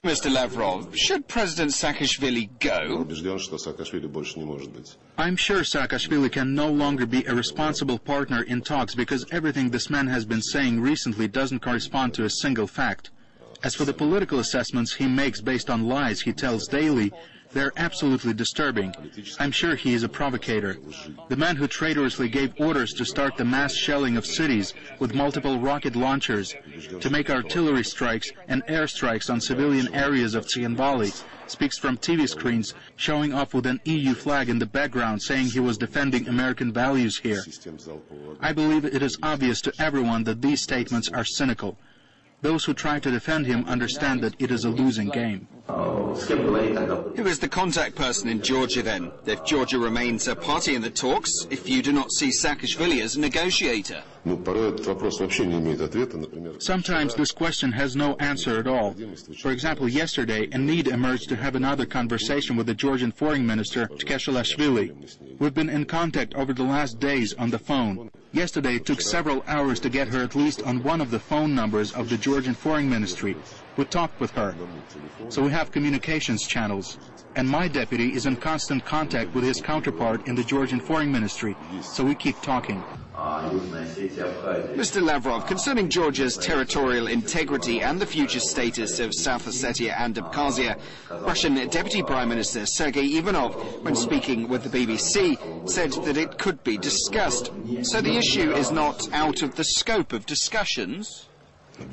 Mr. Lavrov, should President Saakashvili go? I'm sure Saakashvili can no longer be a responsible partner in talks because everything this man has been saying recently doesn't correspond to a single fact. As for the political assessments he makes based on lies he tells daily, they're absolutely disturbing. I'm sure he is a provocator. The man who traitorously gave orders to start the mass shelling of cities with multiple rocket launchers, to make artillery strikes and airstrikes on civilian areas of Tsianvali, speaks from TV screens, showing off with an EU flag in the background, saying he was defending American values here. I believe it is obvious to everyone that these statements are cynical. Those who try to defend him understand that it is a losing game. Who is the contact person in Georgia then? If Georgia remains a party in the talks, if you do not see Saakashvili as a negotiator? Sometimes this question has no answer at all. For example, yesterday a need emerged to have another conversation with the Georgian foreign minister, Tkeshelashvili. We've been in contact over the last days on the phone. Yesterday it took several hours to get her at least on one of the phone numbers of the Georgian foreign ministry. We talked with her. So we have communications channels. And my deputy is in constant contact with his counterpart in the Georgian foreign ministry. So we keep talking. Mr. Lavrov, concerning Georgia's territorial integrity and the future status of South Ossetia and Abkhazia, Russian Deputy Prime Minister Sergei Ivanov, when speaking with the BBC, said that it could be discussed. So the issue is not out of the scope of discussions? Of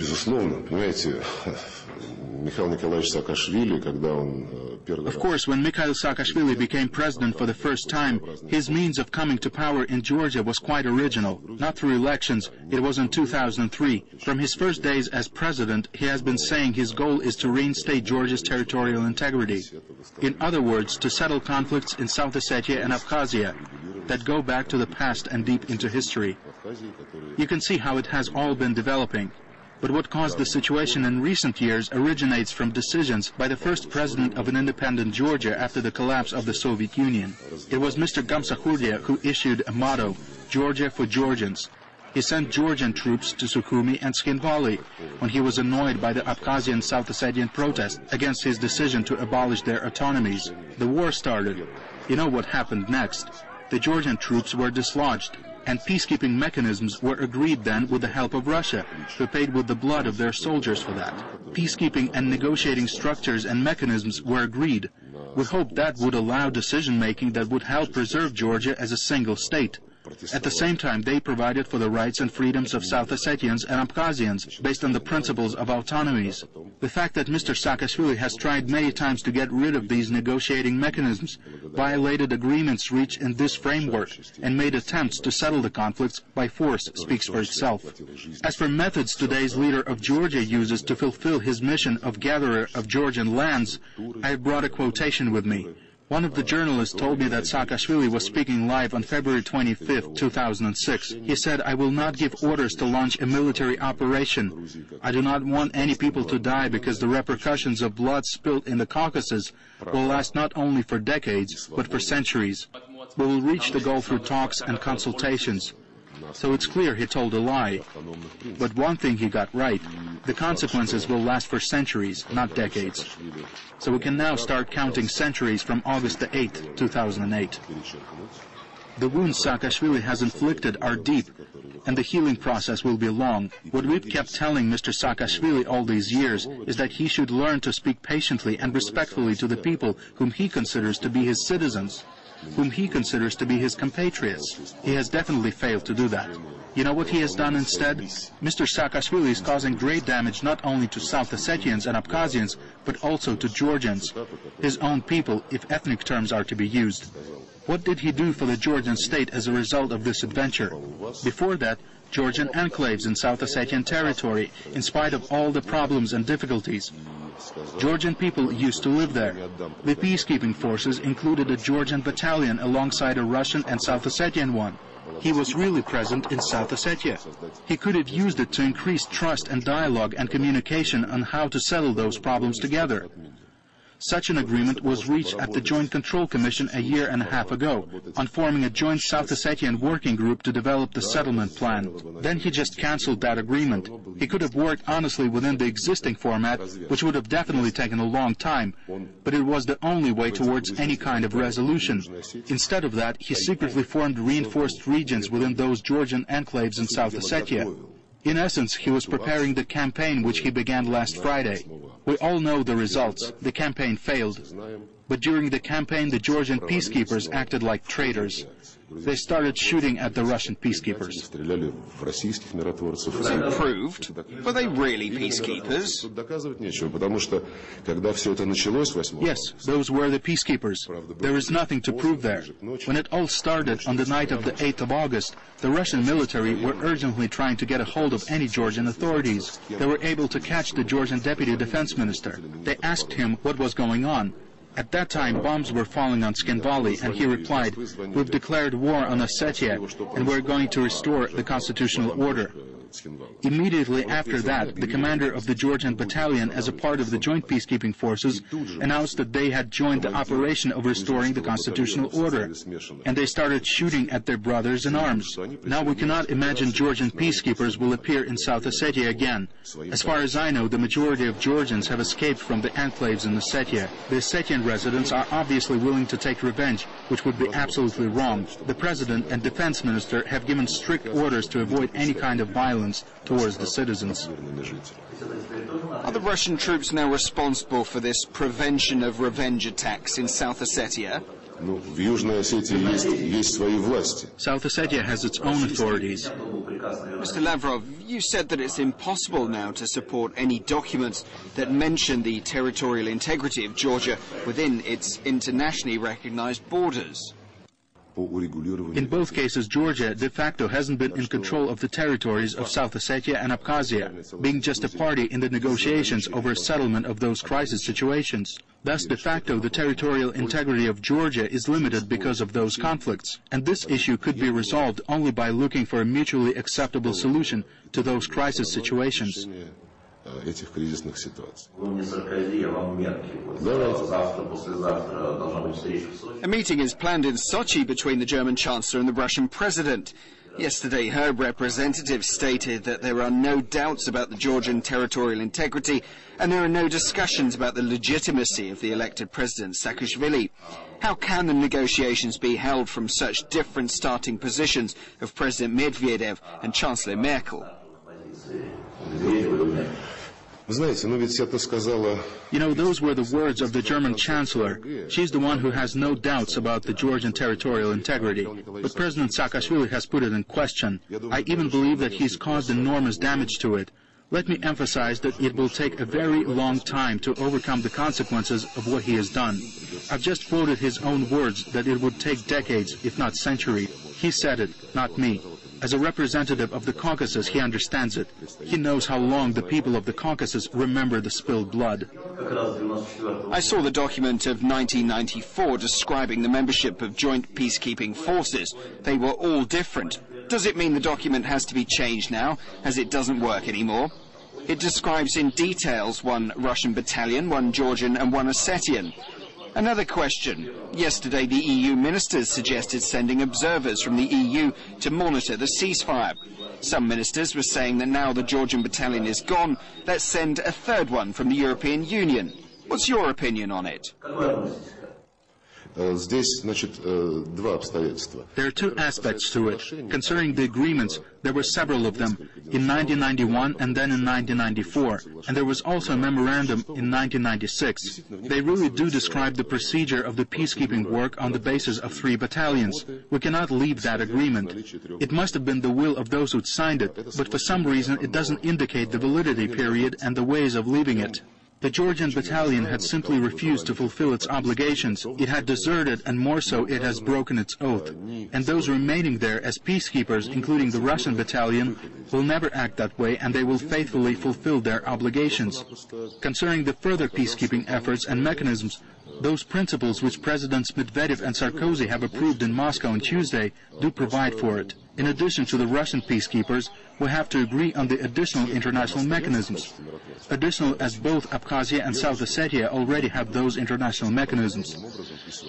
course, when Mikhail Saakashvili became president for the first time, his means of coming to power in Georgia was quite original. Not through elections, it was in 2003. From his first days as president, he has been saying his goal is to reinstate Georgia's territorial integrity. In other words, to settle conflicts in South Ossetia and Abkhazia that go back to the past and deep into history. You can see how it has all been developing. But what caused the situation in recent years originates from decisions by the first president of an independent Georgia after the collapse of the Soviet Union. It was Mr. Gamsakhourdia who issued a motto, Georgia for Georgians. He sent Georgian troops to Sukhumi and Tsianvali when he was annoyed by the Abkhazian South Ossetian protest against his decision to abolish their autonomies. The war started. You know what happened next. The Georgian troops were dislodged, and peacekeeping mechanisms were agreed then with the help of Russia, who paid with the blood of their soldiers for that. Peacekeeping and negotiating structures and mechanisms were agreed. We hoped that would allow decision-making that would help preserve Georgia as a single state. At the same time, they provided for the rights and freedoms of South Ossetians and Abkhazians based on the principles of autonomies. The fact that Mr. Saakashvili has tried many times to get rid of these negotiating mechanisms, violated agreements reached in this framework, and made attempts to settle the conflicts by force speaks for itself. As for methods today's leader of Georgia uses to fulfill his mission of gatherer of Georgian lands, I have brought a quotation with me. One of the journalists told me that Saakashvili was speaking live on February 25, 2006. He said, "I will not give orders to launch a military operation. I do not want any people to die because the repercussions of blood spilled in the Caucasus will last not only for decades, but for centuries. We will reach the goal through talks and consultations." So it's clear he told a lie. But one thing he got right, the consequences will last for centuries, not decades. So we can now start counting centuries from August the 8th, 2008. The wounds Saakashvili has inflicted are deep, and the healing process will be long. What we've kept telling Mr. Saakashvili all these years is that he should learn to speak patiently and respectfully to the people whom he considers to be his citizens, whom he considers to be his compatriots. He has definitely failed to do that. You know what he has done instead? Mr. Saakashvili is causing great damage not only to South Ossetians and Abkhazians, but also to Georgians, his own people, if ethnic terms are to be used. What did he do for the Georgian state as a result of this adventure? Before that, Georgian enclaves in South Ossetian territory, in spite of all the problems and difficulties. Georgian people used to live there. The peacekeeping forces included a Georgian battalion alongside a Russian and South Ossetian one. He was really present in South Ossetia. He could have used it to increase trust and dialogue and communication on how to settle those problems together. Such an agreement was reached at the Joint Control Commission a year and a half ago on forming a joint South Ossetian working group to develop the settlement plan. Then he just cancelled that agreement. He could have worked honestly within the existing format, which would have definitely taken a long time, but it was the only way towards any kind of resolution. Instead of that, he secretly formed reinforced regions within those Georgian enclaves in South Ossetia. In essence, he was preparing the campaign which he began last Friday. We all know the results. The campaign failed. But during the campaign, the Georgian peacekeepers acted like traitors. They started shooting at the Russian peacekeepers. Was it proved? Were they really peacekeepers? Yes, those were the peacekeepers. There is nothing to prove there. When it all started on the night of the 8th of August, the Russian military were urgently trying to get a hold of any Georgian authorities. They were able to catch the Georgian deputy defense minister. They asked him what was going on. At that time, bombs were falling on Skin Valley, and he replied, "We've declared war on Ossetia, and we're going to restore the constitutional order." Immediately after that, the commander of the Georgian battalion, as a part of the joint peacekeeping forces, announced that they had joined the operation of restoring the constitutional order, and they started shooting at their brothers in arms. Now we cannot imagine Georgian peacekeepers will appear in South Ossetia again. As far as I know, the majority of Georgians have escaped from the enclaves in Ossetia. The Ossetian residents are obviously willing to take revenge, which would be absolutely wrong. The president and defense minister have given strict orders to avoid any kind of violence towards the citizens. Are the Russian troops now responsible for this prevention of revenge attacks in South Ossetia? South Ossetia has its own authorities. Mr. Lavrov, you said that it's impossible now to support any documents that mention the territorial integrity of Georgia within its internationally recognized borders. In both cases, Georgia de facto hasn't been in control of the territories of South Ossetia and Abkhazia, being just a party in the negotiations over settlement of those crisis situations. Thus, de facto, the territorial integrity of Georgia is limited because of those conflicts. And this issue could be resolved only by looking for a mutually acceptable solution to those crisis situations. Этих кризисных ситуаций. A meeting is planned in Sochi between the German Chancellor and the Russian President. Yesterday, her representative stated that there are no doubts about the Georgian territorial integrity and there are no discussions about the legitimacy of the elected President Saakashvili. How can the negotiations be held from such different starting positions of President Medvedev and Chancellor Merkel? You know, those were the words of the German Chancellor. She's the one who has no doubts about the Georgian territorial integrity. But President Saakashvili has put it in question. I even believe that he's caused enormous damage to it. Let me emphasize that it will take a very long time to overcome the consequences of what he has done. I've just quoted his own words that it would take decades, if not centuries. He said it, not me. As a representative of the Caucasus, he understands it. He knows how long the people of the Caucasus remember the spilled blood. I saw the document of 1994 describing the membership of joint peacekeeping forces. They were all different. Does it mean the document has to be changed now, as it doesn't work anymore? It describes in details one Russian battalion, one Georgian and one Ossetian. Another question. Yesterday, the EU ministers suggested sending observers from the EU to monitor the ceasefire. Some ministers were saying that now the Georgian battalion is gone, let's send a third one from the European Union. What's your opinion on it? There are two aspects to it. Concerning the agreements, there were several of them, in 1991 and then in 1994, and there was also a memorandum in 1996. They really do describe the procedure of the peacekeeping work on the basis of 3 battalions. We cannot leave that agreement. It must have been the will of those who signed it, but for some reason it doesn't indicate the validity period and the ways of leaving it. The Georgian battalion had simply refused to fulfill its obligations. It had deserted, and more so, it has broken its oath. And those remaining there as peacekeepers, including the Russian battalion, will never act that way, and they will faithfully fulfill their obligations. Concerning the further peacekeeping efforts and mechanisms, those principles which Presidents Medvedev and Sarkozy have approved in Moscow on Tuesday do provide for it. In addition to the Russian peacekeepers, we have to agree on the additional international mechanisms. Additional as both Abkhazia and South Ossetia already have those international mechanisms.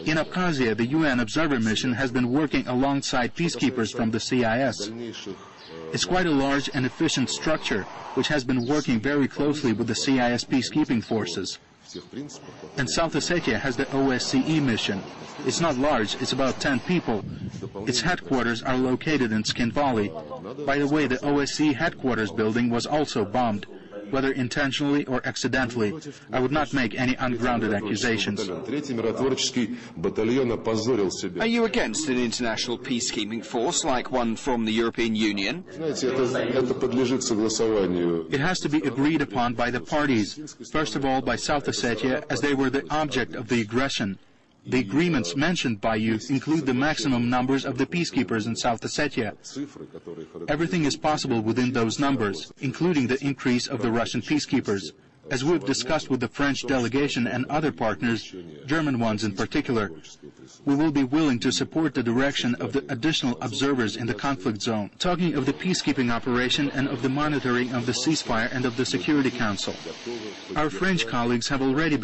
In Abkhazia, the UN observer mission has been working alongside peacekeepers from the CIS. It's quite a large and efficient structure, which has been working very closely with the CIS peacekeeping forces. And South Ossetia has the OSCE mission. It's not large, it's about 10 people. Its headquarters are located in Skin Valley. By the way, the OSCE headquarters building was also bombed. Whether intentionally or accidentally, I would not make any ungrounded accusations. Are you against an international peacekeeping force like one from the European Union? It has to be agreed upon by the parties, first of all by South Ossetia, as they were the object of the aggression. The agreements mentioned by you include the maximum numbers of the peacekeepers in South Ossetia. Everything is possible within those numbers, including the increase of the Russian peacekeepers. As we've discussed with the French delegation and other partners, German ones in particular, we will be willing to support the direction of the additional observers in the conflict zone, talking of the peacekeeping operation and of the monitoring of the ceasefire and of the Security Council. Our French colleagues have already